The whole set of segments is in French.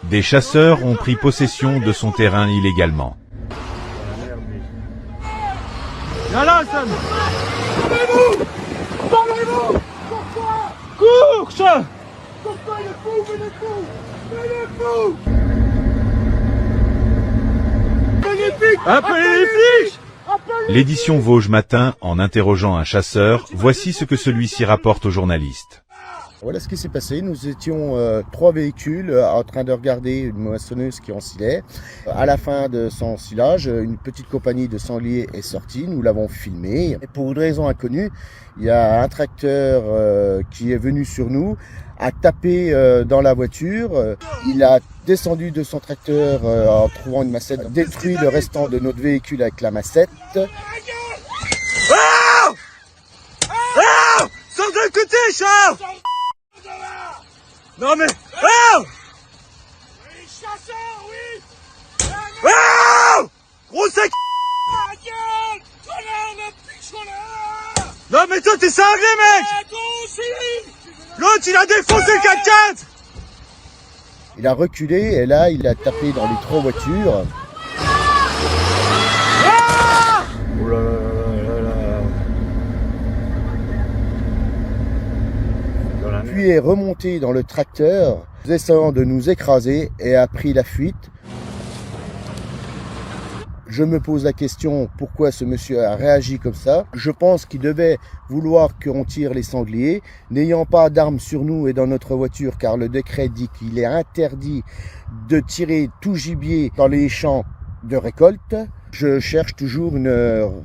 Des chasseurs ont pris possession de son terrain illégalement. Viens là, Sam. Tournez-vous. Tournez-vous. Pourquoi? Course. Pourquoi il est fou? Il est fou. Il est fou. Appelez les flics. L'édition Vosges Matin, en interrogeant un chasseur, voici ce que celui-ci rapporte aux journalistes. Voilà ce qui s'est passé. Nous étions 3 véhicules en train de regarder une moissonneuse qui ensilait. À la fin de son ensilage, une petite compagnie de sangliers est sortie. Nous l'avons filmé. Et pour une raison inconnue, il y a un tracteur qui est venu sur nous, a tapé dans la voiture. Il a descendu de son tracteur en trouvant une massette, détruit le restant de notre véhicule avec la massette. Oh oh, sors de côté, Charles. Non mais... Oh! Oui, chasseur, oui! Oh! Gros sac! Non mais toi t'es cinglé, mec! L'autre il a défoncé le 4x4! Il a reculé et là il a tapé dans les 3 voitures. Ah! Oh là là là là là. Puis est remonté dans le tracteur, essayant de nous écraser et a pris la fuite. Je me pose la question, pourquoi ce monsieur a réagi comme ça? Je pense qu'il devait vouloir qu'on tire les sangliers, n'ayant pas d'armes sur nous et dans notre voiture, car le décret dit qu'il est interdit de tirer tout gibier dans les champs de récolte. Je cherche toujours une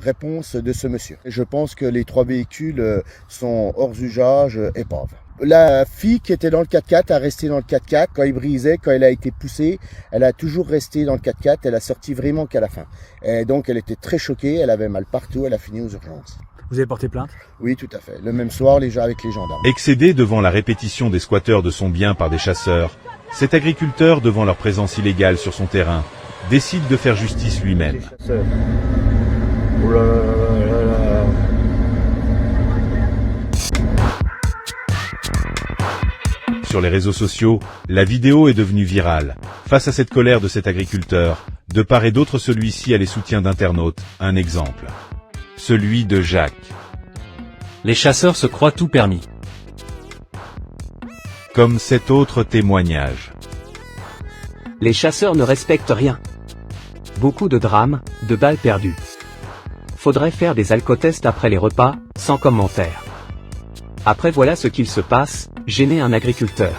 réponse de ce monsieur. Je pense que les 3 véhicules sont hors usage et pauvres. La fille qui était dans le 4x4 a resté dans le 4x4 quand il brisait, quand elle a été poussée. Elle a toujours resté dans le 4x4, elle a sorti vraiment qu'à la fin. Et donc elle était très choquée, elle avait mal partout, elle a fini aux urgences. Vous avez porté plainte? Oui, tout à fait. Le même soir, avec les gendarmes. Excédé devant la répétition des squatteurs de son bien par des chasseurs, cet agriculteur, devant leur présence illégale sur son terrain, décide de faire justice lui-même. Oh là là là là là. Sur les réseaux sociaux, la vidéo est devenue virale. Face à cette colère de cet agriculteur, de part et d'autre celui-ci a les soutiens d'internautes. Un exemple. Celui de Jacques. Les chasseurs se croient tout permis. Comme cet autre témoignage. Les chasseurs ne respectent rien. Beaucoup de drames, de balles perdues. Faudrait faire des alcotests après les repas, sans commentaire. Après voilà ce qu'il se passe, gêner un agriculteur.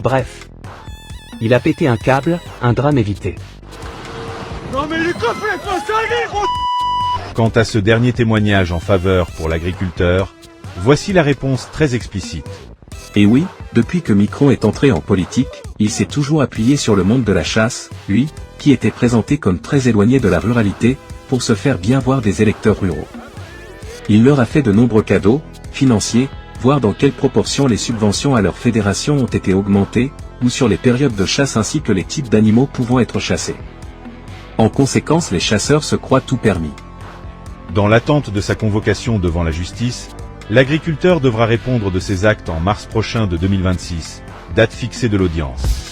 Bref. Il a pété un câble, un drame évité. Non mais il est complètement cinglé, gros. Quant à ce dernier témoignage en faveur pour l'agriculteur, voici la réponse très explicite. Et oui, depuis que Micron est entré en politique, il s'est toujours appuyé sur le monde de la chasse, lui, qui était présenté comme très éloigné de la ruralité, pour se faire bien voir des électeurs ruraux. Il leur a fait de nombreux cadeaux, financiers, voir dans quelle proportion les subventions à leur fédération ont été augmentées, ou sur les périodes de chasse ainsi que les types d'animaux pouvant être chassés. En conséquence, les chasseurs se croient tout permis. Dans l'attente de sa convocation devant la justice, l'agriculteur devra répondre de ses actes en mars prochain de 2026, date fixée de l'audience.